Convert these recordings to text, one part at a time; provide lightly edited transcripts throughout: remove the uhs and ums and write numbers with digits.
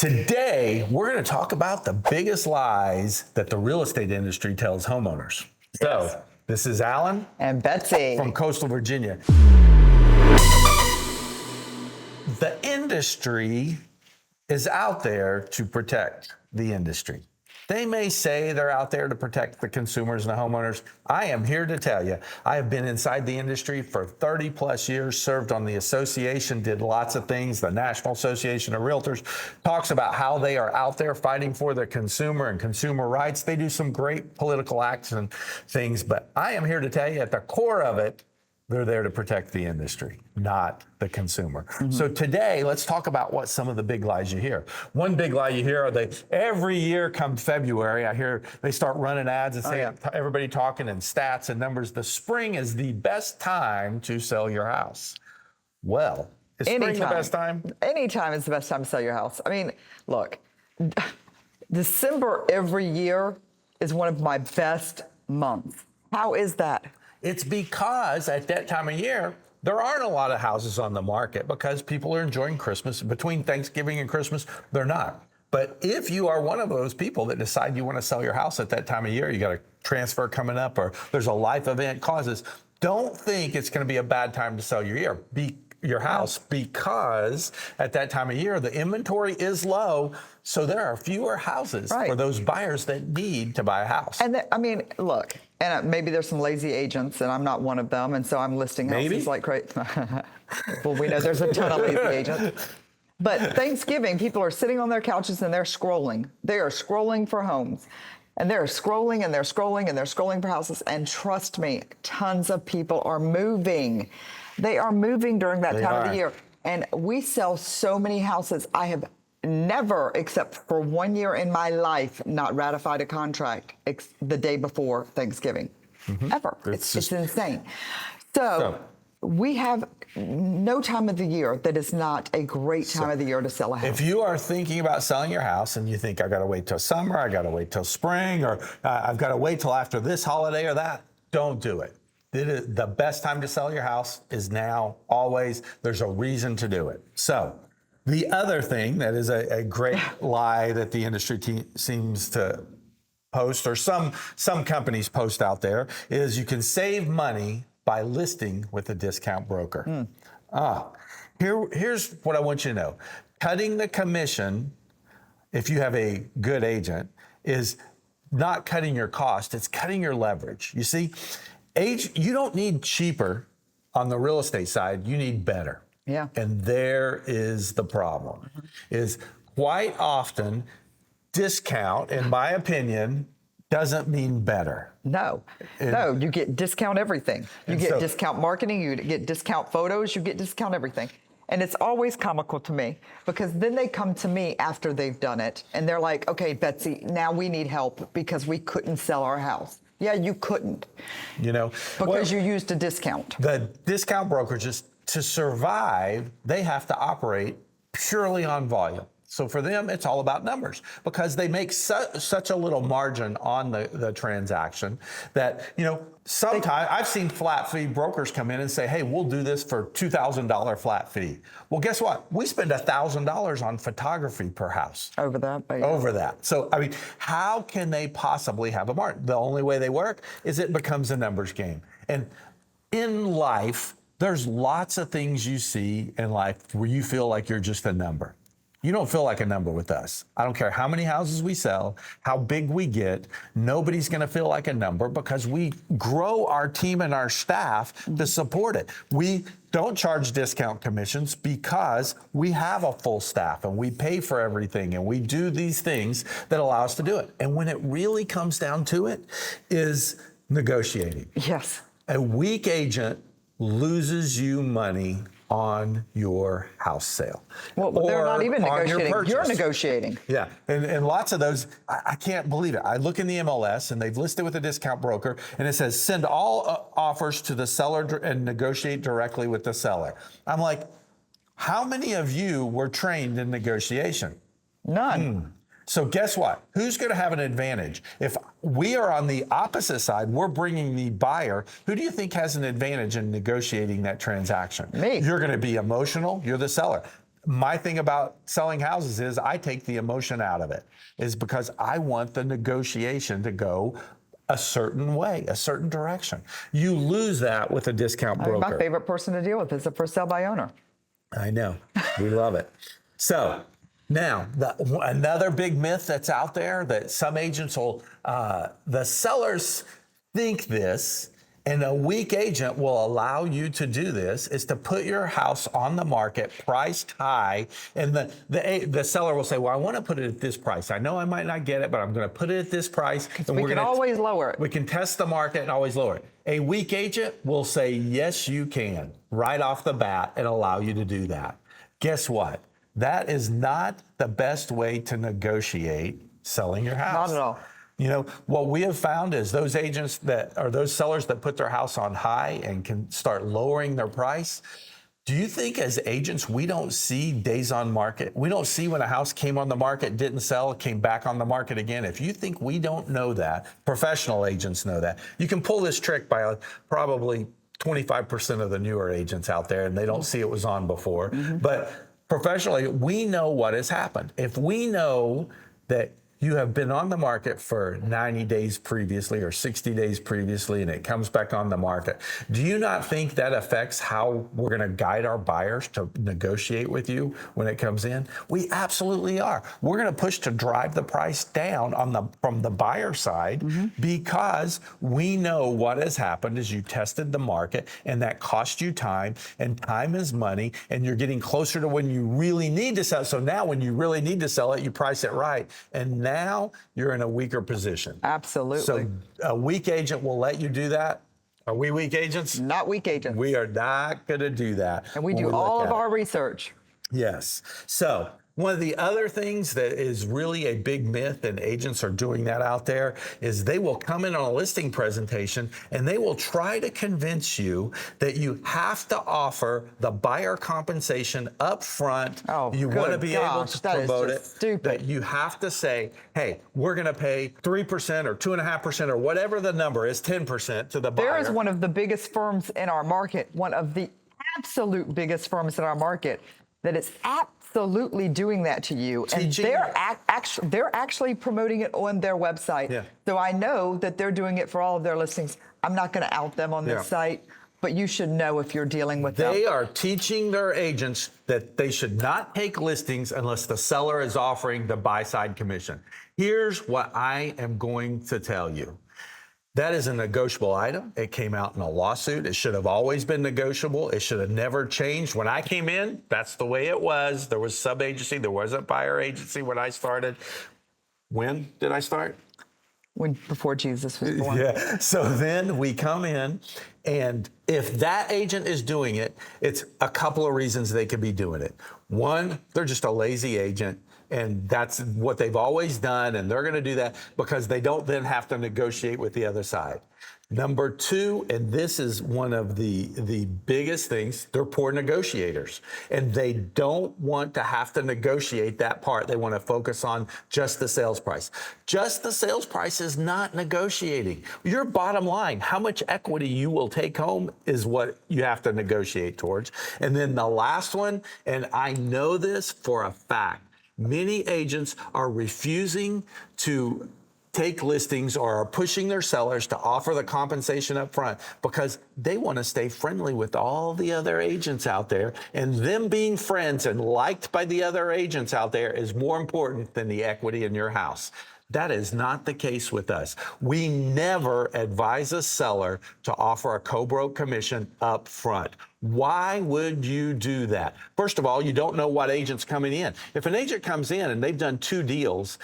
Today, we're going to talk about the biggest lies that the real estate industry tells homeowners. So, this is Alan and Betsy from Coastal Virginia. The industry is out there to protect the industry. They may say they're out there to protect the consumers and the homeowners. I am here to tell you, I have been inside the industry for 30 plus years, served on the association, did lots of things. The National Association of Realtors talks about how they are out there fighting for the consumer and consumer rights. They do some great political acts and things, but I am here to tell you at the core of it, they're there to protect the industry, not the consumer. Mm-hmm. So today, let's talk about what some of the big lies you hear. One big lie you hear are every year come February, I hear they start running ads and saying, everybody talking in stats and numbers, the spring is the best time to sell your house. Well, is spring the best time? Anytime is the best time to sell your house. I mean, look, December every year is one of my best months. How is that? It's because at that time of year, there aren't a lot of houses on the market because people are enjoying Christmas. Between Thanksgiving and Christmas, they're not. But if you are one of those people that decide you want to sell your house at that time of year, you got a transfer coming up or there's a life event causes, don't think it's going to be a bad time to sell your house because at that time of year, the inventory is low. So there are fewer houses for those buyers that need to buy a house. And I mean, look, and maybe there's some lazy agents and I'm not one of them. And so I'm listing houses like crazy. Well, we know there's a ton of lazy agents. But Thanksgiving, people are sitting on their couches and they're scrolling. They are scrolling for homes. And they're scrolling and they're scrolling and they're scrolling for houses. And trust me, tons of people are moving. They are moving during that time of the year. And we sell so many houses. I have never, except for 1 year in my life, not ratified a contract the day before Thanksgiving. Ever. It's insane. So we have no time of the year that is not a great time of the year to sell a house. If you are thinking about selling your house and you think, I got to wait till summer, I got to wait till spring, or I've got to wait till after this holiday or that, don't do it. The best time to sell your house is now, always. There's a reason to do it. So the other thing that is a great lie that the industry seems to post, or some companies post out there, is you can save money by listing with a discount broker. Here's what I want you to know. Cutting the commission, if you have a good agent, is not cutting your cost, it's cutting your leverage. You see, you don't need cheaper on the real estate side, you need better. Yeah. And there is the problem, is quite often discount, in my opinion, doesn't mean better. No, you get discount everything. You get discount marketing, you get discount photos, you get discount everything. And it's always comical to me because then they come to me after they've done it and they're like, okay, Betsy, now we need help because we couldn't sell our house. Yeah, you couldn't. Because you used a discount. The discount brokerages, to survive, they have to operate purely on volume. So for them, it's all about numbers because they make such a little margin on the transaction that, sometimes I've seen flat fee brokers come in and say, hey, we'll do this for $2,000 flat fee. Well, guess what? We spend $1,000 on photography per house. Over that. Over that. So, I mean, how can they possibly have a margin? The only way they work is it becomes a numbers game. And in life, there's lots of things you see in life where you feel like you're just a number. You don't feel like a number with us. I don't care how many houses we sell, how big we get, nobody's gonna feel like a number because we grow our team and our staff to support it. We don't charge discount commissions because we have a full staff and we pay for everything and we do these things that allow us to do it. And when it really comes down to it is negotiating. Yes. A weak agent loses you money on your house sale. Well, they're not even negotiating. You're negotiating. Yeah, and lots of those, I can't believe it. I look in the MLS and they've listed with a discount broker and it says, send all offers to the seller and negotiate directly with the seller. I'm like, how many of you were trained in negotiation? None. So guess what? Who's going to have an advantage? If we are on the opposite side, we're bringing the buyer. Who do you think has an advantage in negotiating that transaction? Me. You're going to be emotional. You're the seller. my thing about selling houses is I take the emotion out of it, is because I want the negotiation to go a certain way, a certain direction. You lose that with a discount broker. My favorite person to deal with is a for sale by owner. I know. We love it. So now, another big myth that's out there that some agents will, the sellers think this, and a weak agent will allow you to do this, is to put your house on the market priced high. And the seller will say, well, I want to put it at this price. I know I might not get it, but I'm going to put it at this price. And we can always lower it. We can test the market and always lower it. A weak agent will say, yes, you can, right off the bat, and allow you to do that. Guess what? That is not the best way to negotiate selling your house. Not at all. You know, what we have found is those agents that are those sellers that put their house on high and can start lowering their price. Do you think as agents, we don't see days on market? We don't see when a house came on the market, didn't sell, came back on the market again. If you think we don't know that, professional agents know that. You can pull this trick by probably 25% of the newer agents out there, and they don't see it was on before. But professionally, we know what has happened. If we know that you have been on the market for 90 days previously or 60 days previously, and it comes back on the market, do you not think that affects how we're going to guide our buyers to negotiate with you when it comes in? We absolutely are. We're going to push to drive the price down from the buyer side because we know what has happened is you tested the market, and that cost you time, and time is money, and you're getting closer to when you really need to sell. So now when you really need to sell it, you price it right. And now you're in a weaker position. Absolutely. So a weak agent will let you do that. Are we weak agents? Not weak agents. We are not going to do that. And we do all of our research. Yes. So one of the other things that is really a big myth, and agents are doing that out there, is they will come in on a listing presentation and they will try to convince you that you have to offer the buyer compensation up front. Oh, you want to be able to promote it. Stupid. That you have to say, hey, we're going to pay 3% or 2.5% or whatever the number is, 10% to the buyer. There is one of the biggest firms in our market, one of the absolute biggest firms in our market, that is absolutely doing that to you. Teaching. And they're actually promoting it on their website. Yeah. So I know that they're doing it for all of their listings. I'm not going to out them on this site, but you should know if you're dealing with them. They are teaching their agents that they should not take listings unless the seller is offering the buy-side commission. Here's what I am going to tell you. That is a negotiable item. It came out in a lawsuit. It should have always been negotiable. It should have never changed. When I came in, that's the way it was. There was sub-agency. There wasn't buyer agency when I started. When did I start? Before Jesus was born. Yeah. So then we come in, and if that agent is doing it, it's a couple of reasons they could be doing it. One, they're just a lazy agent, and that's what they've always done, and they're going to do that because they don't then have to negotiate with the other side. Number two, and this is one of the biggest things, they're poor negotiators, and they don't want to have to negotiate that part. They want to focus on just the sales price. Just the sales price is not negotiating. Your bottom line, how much equity you will take home, is what you have to negotiate towards. And then the last one, and I know this for a fact, many agents are refusing to take listings or are pushing their sellers to offer the compensation up front because they want to stay friendly with all the other agents out there, and them being friends and liked by the other agents out there is more important than the equity in your house. That is not the case with us. We never advise a seller to offer a co-broke commission up front. Why would you do that? First of all, you don't know what agent's coming in. If an agent comes in and they've done 2 deals,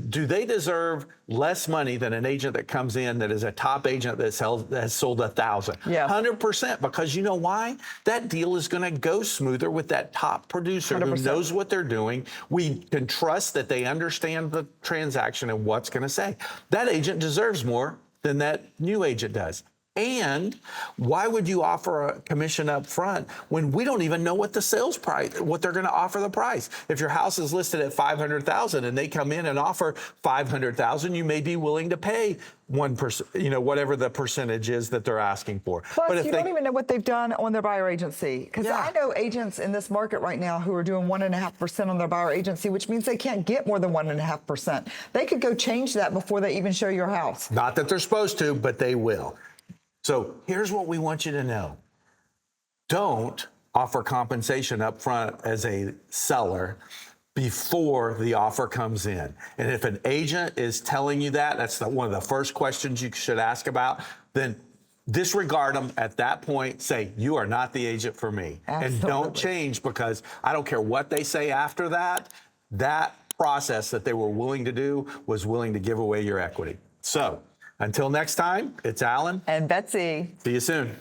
do they deserve less money than an agent that comes in that is a top agent that has sold 1,000? Yeah. 100%, because you know why? That deal is going to go smoother with that top producer 100%. who knows what they're doing. We can trust that they understand the transaction and what's going to say. That agent deserves more than that new agent does. And why would you offer a commission up front when we don't even know what the sales price, what they're going to offer the price? If your house is listed at $500,000 and they come in and offer $500,000, you may be willing to pay 1%, whatever the percentage is that they're asking for. Plus, but you don't even know what they've done on their buyer agency. Because I know agents in this market right now who are doing 1.5% on their buyer agency, which means they can't get more than 1.5%. They could go change that before they even show your house. Not that they're supposed to, but they will. So here's what we want you to know. Don't offer compensation up front as a seller before the offer comes in. And if an agent is telling you that, that's one of the first questions you should ask about, then disregard them at that point. Say, you are not the agent for me. Absolutely. And don't change, because I don't care what they say after that. That process that they were willing to do was willing to give away your equity. So until next time, it's Alan and Betsy. See you soon.